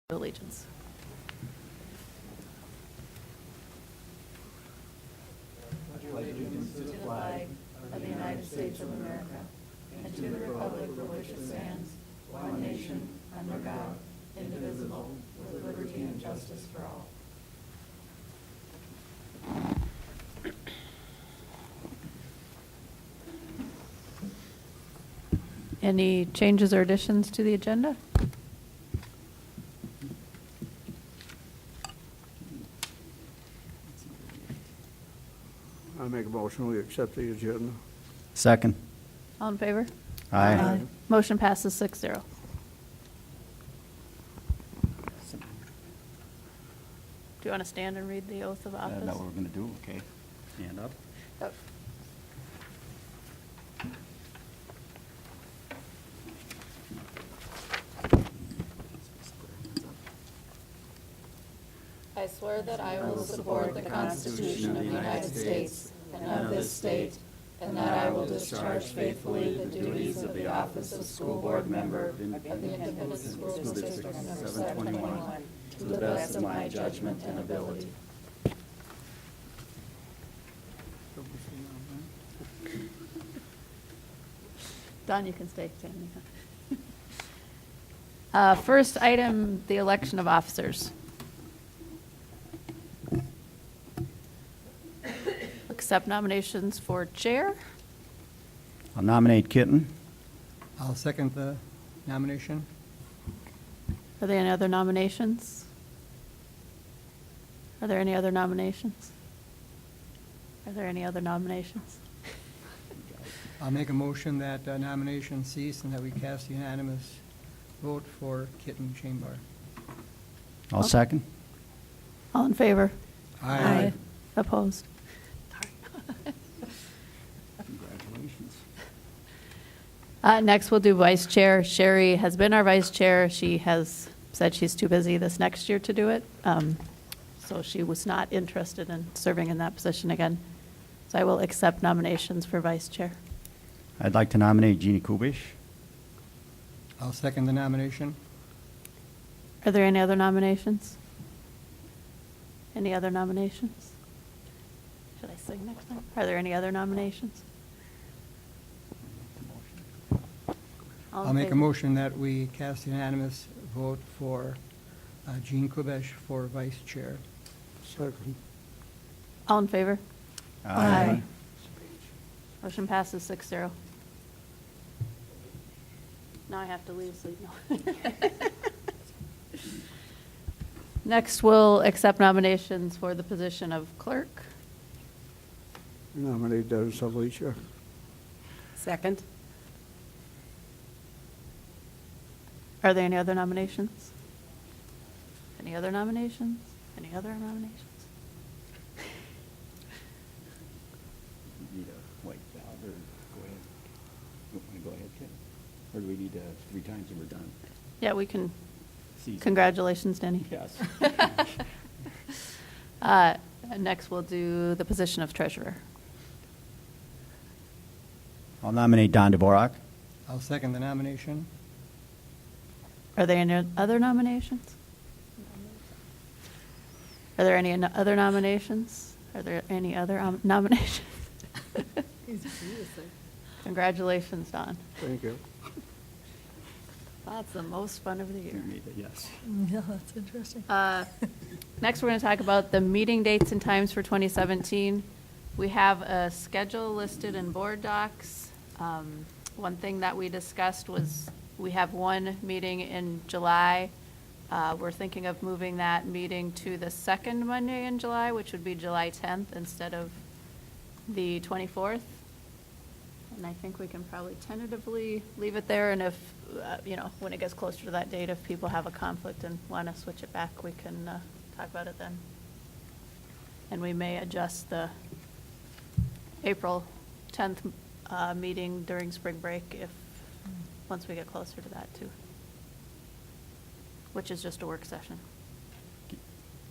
allegiance. Allegiance to the flag of the United States of America and to the republic for which it stands, one nation, under God, indivisible, with liberty and justice for all. Any changes or additions to the agenda? I make a motion, we accept the agenda. Second. All in favor? Aye. Motion passes 6-0. Do you want to stand and read the oath of I don't know office? what we're going to do, okay? Stand up. Oh. I swear that I will support the Constitution of the United States and of this state, and that I will discharge faithfully the duties of the office of school board member of the Independent School District number 721 to the best of my judgment and ability. Don, you can stay standing. First item, the election of officers. Accept nominations for chair. I'll nominate Kitten. I'll second the nomination. Are there any other nominations? Are there any other nominations? Are there any other nominations? I'll make a motion that nomination cease and that we cast unanimous vote for Kitten Chainbar. I'll second. All in favor? Aye. Opposed? Congratulations. Next, we'll do vice chair. Sherry has been our vice chair. She has said she's too busy this next year to do it. So she was not interested in serving in that position again. So I will accept nominations for vice chair. I'd like to nominate Jeannie Kubish. I'll second the nomination. Are there any other nominations? Any other nominations? Should I sing next time? Are there any other nominations? All in I'll make a favor? motion that we cast unanimous vote for Jean Kubesh for vice chair. Second. All in favor? Aye. Motion passes 6-0. Now I have to leave, so you know. Next, we'll accept nominations for the position of clerk. Nominate Dennis Alicia. Second. Are there any other nominations? Any other nominations? Any other nominations? Need a white ballot, or go ahead. You want to go ahead, Kitten? Or do we need 3 times and we're done? Yeah, we can. Season. Congratulations, Denny. Yes. Next, we'll do the position of treasurer. I'll nominate Don Dvorak. I'll second the nomination. Are there any other nominations? Are there any other nominations? Are there any other nominations? Congratulations, Don. Thank you. That's the most fun of the year. Yes. Yeah, that's interesting. Next, we're going to talk about the meeting dates and times for 2017. We have a schedule listed in board docs. One thing that we discussed was we have one meeting in July. We're thinking of moving that meeting to the second Monday in July, which would be July 10th instead of the 24th. And I think we can probably tentatively leave it there, and if, when it gets closer to that date, if people have a conflict and want to switch it back, we can talk about it then. And we may adjust the April 10th meeting during spring break once we get closer to that too, which is just a work session.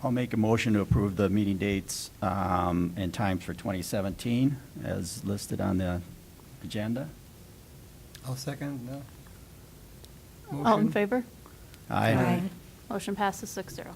I'll make a motion to approve the meeting dates and times for 2017 as listed on the agenda. I'll second the motion. All in favor? Aye. Motion passes 6-0.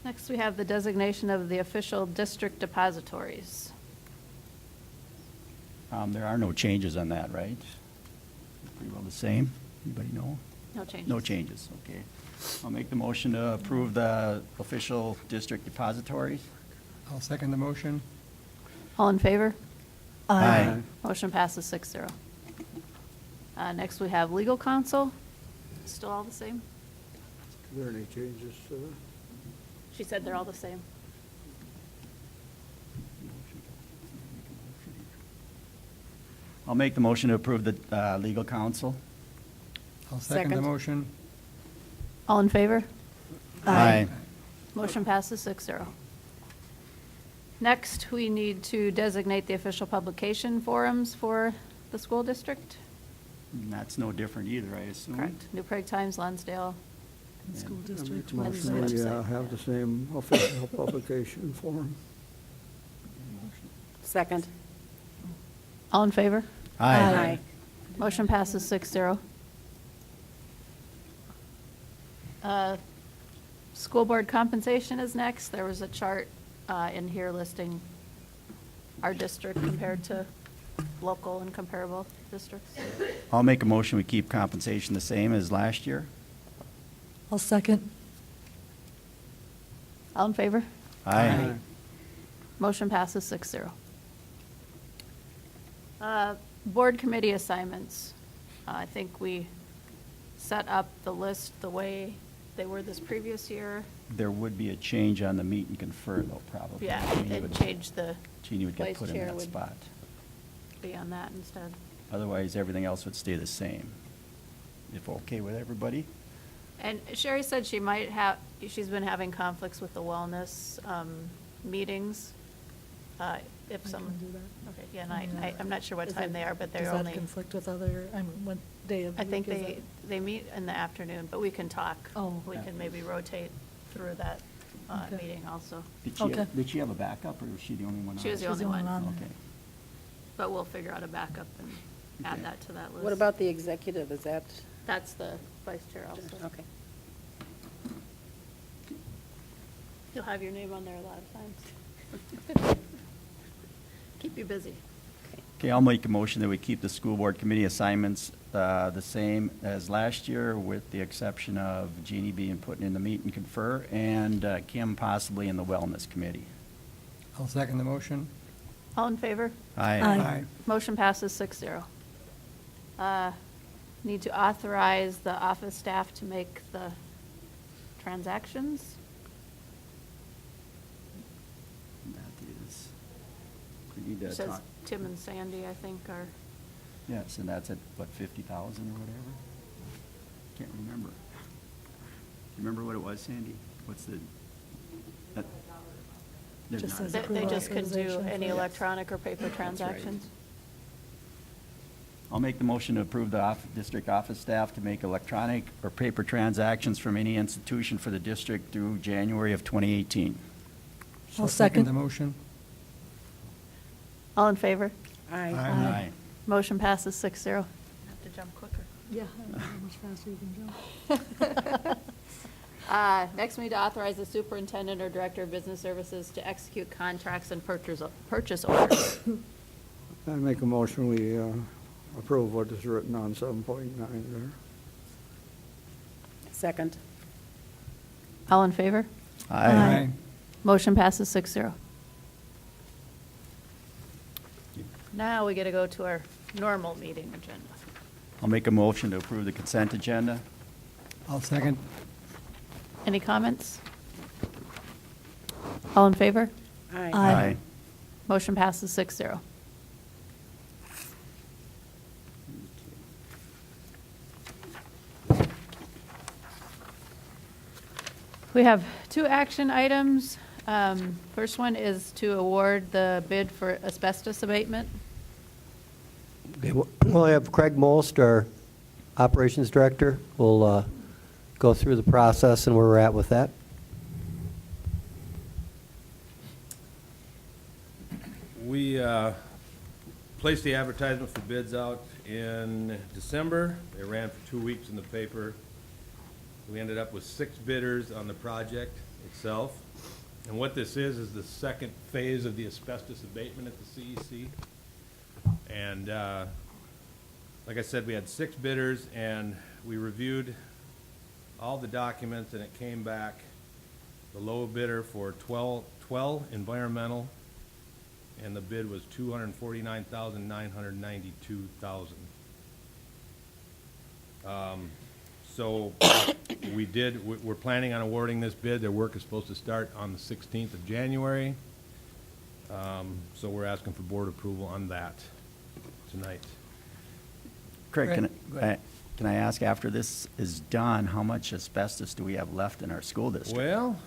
Next, we have the designation of the official district depositories. There are no changes on that, right? Pretty well the same. Anybody know? No changes. No changes, okay. I'll make the motion to approve the official district depositories. I'll second the motion. All in favor? Aye. Motion passes 6-0. Next, we have legal counsel. Still all the same? Are there any changes to that? She said they're all the same. I'll make the motion to approve the legal counsel. I'll second the Second. motion. All in favor? Aye. Motion passes 6-0. Next, we need to designate the official publication forums for the school district. And that's no different either, I assume. Correct. New Prague Times, Lonsdale. School district Motion website. we have the same official publication form. Second. All in favor? Aye. Motion passes 6-0. School board compensation is next. There was a chart in here listing our district compared to local and comparable districts. I'll make a motion, we keep compensation the same as last year. I'll second. All in favor? Aye. Motion passes 6-0. Board committee assignments. I think we set up the list the way they were this previous year. There would be a change on the meet and confer, though, probably. Yeah, Jeannie it would- changed the Jeannie would get vice put in chair that would spot. be on that instead. Otherwise, everything else would stay the same. If okay with everybody? And Sherry said she might have, she's been having conflicts with the wellness meetings. If I some. can do that. Okay, yeah, and I'm not sure what Is time it- they are, but they're Does only. that conflict with other, what day of the I think week is they meet in the afternoon, but we can talk. Oh. We can maybe rotate through that Okay. meeting also. Okay. Did she have a backup, or was she the only one on? She was the She's only the one one, on there. Okay. but we'll figure out a backup and add Okay. that to that list. What about the executive? Is that, That's the vice chair also. okay. You'll have your name on there a lot of times. Keep you busy. Okay, I'll make a motion that we keep the school board committee assignments the same as last year, with the exception of Jeannie being put in the meet and confer, and Kim possibly in the wellness committee. I'll second the motion. All in favor? Aye. Motion passes 6-0. Need to authorize the office staff to make the transactions. That is, we need It to says talk. Tim and Sandy, I think, are, Yes, and that's at, what, 50,000 or whatever? Can't remember. Remember what it was, Sandy? What's the? that- there's Just not a- says they approve just can do authorization any for- electronic or paper transactions. I'll make the motion to approve the district office staff to make electronic or paper transactions from any institution for the district through January of 2018. I'll Second the second. motion. All in favor? Aye. Aye. Motion passes 6-0. Have to jump quicker. Yeah, how much faster you can jump. Next, we need to authorize the superintendent or director of business services to execute contracts and purchase orders. I make a motion, we approve what is written on 7.9 there. Second. All in favor? Aye. Motion passes 6-0. Now we get to go to our normal meeting agenda. I'll make a motion to approve the consent agenda. I'll second. Any comments? All in favor? Aye. Motion passes 6-0. We have two action items. First one is to award the bid for asbestos abatement. Okay, we'll have Craig Most, our Operations Director, will go through the process and where we're at with that. We placed the advertisement for bids out in December. They ran for 2 weeks in the paper. We ended up with 6 bidders on the project itself. And what this is the second phase of the asbestos abatement at the CEC. And like I said, we had 6 bidders, and we reviewed all the documents, and it came back the low bidder for 12 environmental, and the bid was $249,992. So we're planning on awarding this bid. Their work is supposed to start on the 16th of January. So we're asking for board approval on that tonight. Craig, Go ahead. can I ask, after this is done, how much asbestos do we have left in our school district? Well,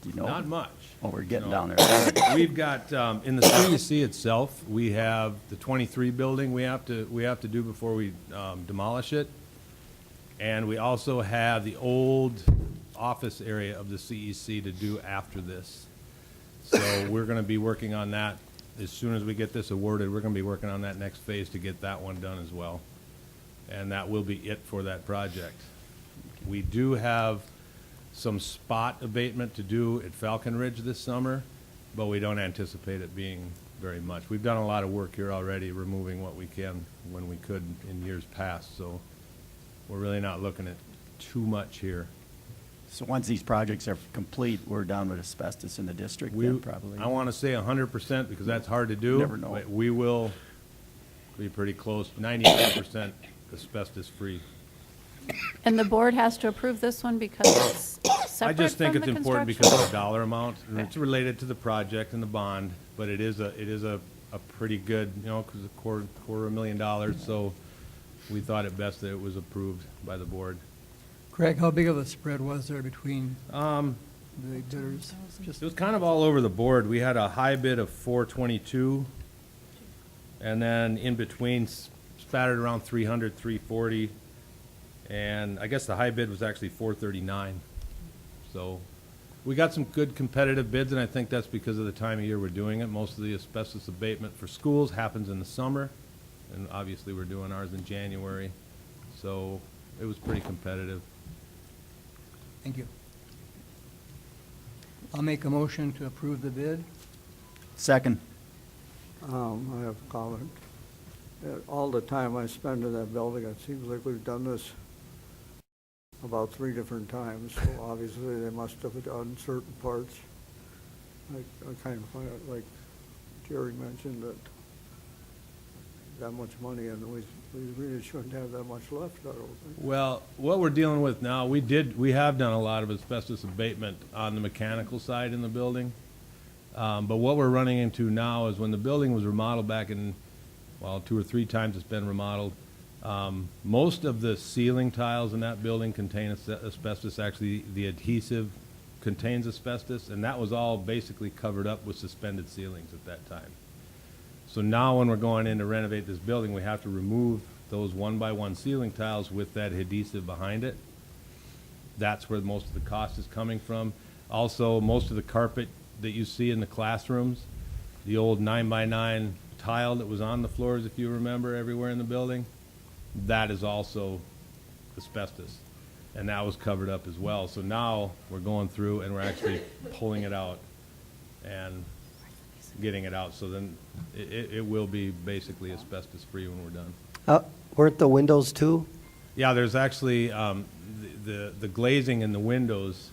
Do you know? not much. Oh, we're getting No. down there. We've got, in the CEC itself, we have the 23 building we have to do before we demolish it. And we also have the old office area of the CEC to do after this. So we're gonna be working on that. As soon as we get this awarded, we're gonna be working on that next phase to get that one done as well. And that will be it for that project. We do have some spot abatement to do at Falcon Ridge this summer, but we don't anticipate it being very much. We've done a lot of work here already, removing what we can when we could in years past, so we're really not looking at too much here. So once these projects are complete, we're done with asbestos in the district then, probably? I want to say 100% because that's hard to do. Never know. But we will be pretty close, 99% asbestos-free. And the board has to approve this one because it's I separate just think from it's the important construction? because of the dollar amount, and Okay. it's related to the project and the bond, but it is a pretty good, because a quarter $250,000, so we thought it best that it was approved by the board. Craig, how big of a spread was there between Um, the bidders? Just It was kind of all over the board. We had a high bid of 422, and then in between spattered around 300, 340, and I guess the high bid was actually 439. So we got some good competitive bids, and I think that's because of the time of year we're doing it. Most of the asbestos abatement for schools happens in the summer, and obviously we're doing ours in January, so it was pretty competitive. Thank you. I'll make a motion to approve the bid. Second. I have a comment. All the time I spend in that building, it seems like we've done this about 3 different times, so obviously they must have done certain parts. I kind of find it, like Jerry mentioned, that much money, and we really shouldn't have that much left, I don't think. Well, what we're dealing with now, we have done a lot of asbestos abatement on the mechanical side in the building. But what we're running into now is when the building was remodeled back in, 2 or 3 times it's been remodeled, most of the ceiling tiles in that building contain asbestos. Actually, the adhesive contains asbestos, and that was all basically covered up with suspended ceilings at that time. So now when we're going in to renovate this building, we have to remove those 1-by-1 ceiling tiles with that adhesive behind it. That's where most of the cost is coming from. Also, most of the carpet that you see in the classrooms, the old 9-by-9 tile that was on the floors, if you remember, everywhere in the building, that is also asbestos. And that was covered up as well. So now we're going through and we're actually pulling it out and getting it out. So then it will be basically asbestos-free when we're done. Weren't the windows too? Yeah, there's actually, the glazing in the windows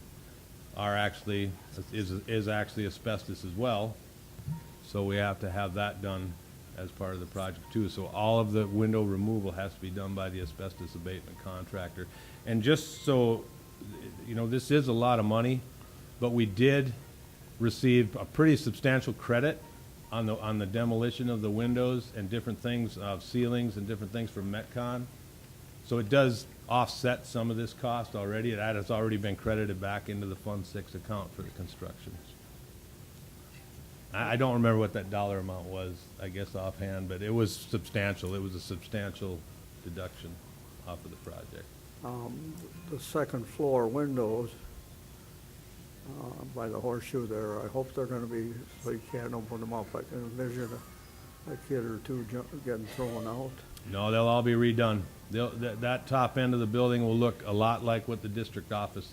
are actually, is actually asbestos as well. So we have to have that done as part of the project too. So all of the window removal has to be done by the asbestos abatement contractor. And just so, this is a lot of money, but we did receive a pretty substantial credit on the demolition of the windows and different things, ceilings and different things from Metcon. So it does offset some of this cost already. That has already been credited back into the Fund 6 account for the construction. I don't remember what that dollar amount was, I guess offhand, but it was substantial. It was a substantial deduction off of the project. The second floor windows by the horseshoe there, I hope they're gonna be, so you can't open them up. I can envision a kid or two getting thrown out. No, they'll all be redone. That top end of the building will look a lot like what the district office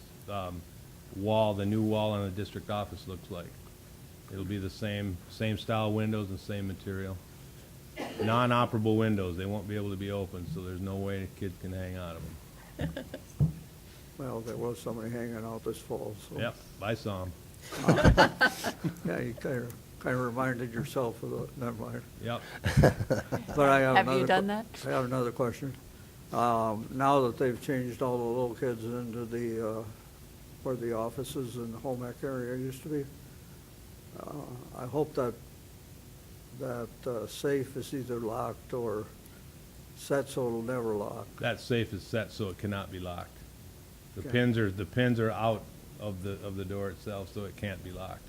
wall, the new wall on the district office looks like. It'll be the same style windows and same material. Non-operable windows, they won't be able to be opened, so there's no way kids can hang out of them. Well, there was somebody hanging out this fall, so. Yep, I saw them. Yeah, you kind of reminded yourself of the, never mind. Yep. But I have Have you another done que- that? I have another question. Now that they've changed all the little kids into the, where the offices and the home ec area used to be, I hope that safe is either locked or set so it'll never lock. That safe is set so it cannot be locked. The Okay. pins are out of the door itself, so it can't be locked.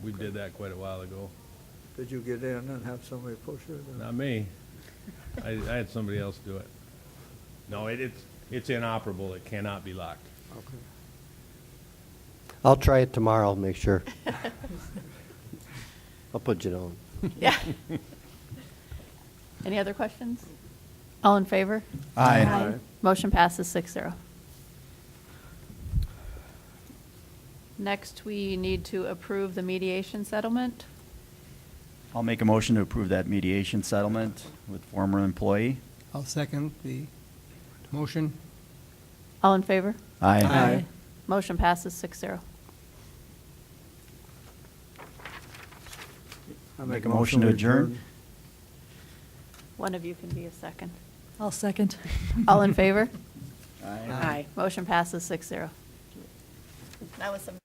We did that quite a while ago. Did you get in and have somebody push it? or- Not me. I had somebody else do it. No, it's inoperable. It cannot be locked. Okay. I'll try it tomorrow, make sure. I'll put you on. Yeah. Any other questions? All in favor? Aye. Aye. Motion passes 6-0. Next, we need to approve the mediation settlement. I'll make a motion to approve that mediation settlement with former employee. I'll second the motion. All in favor? Aye. Aye. Motion passes 6-0. I Make a motion to adjourn. One of you can be a second. I'll second. All in favor? Aye. Aye. Motion passes 6-0. That was some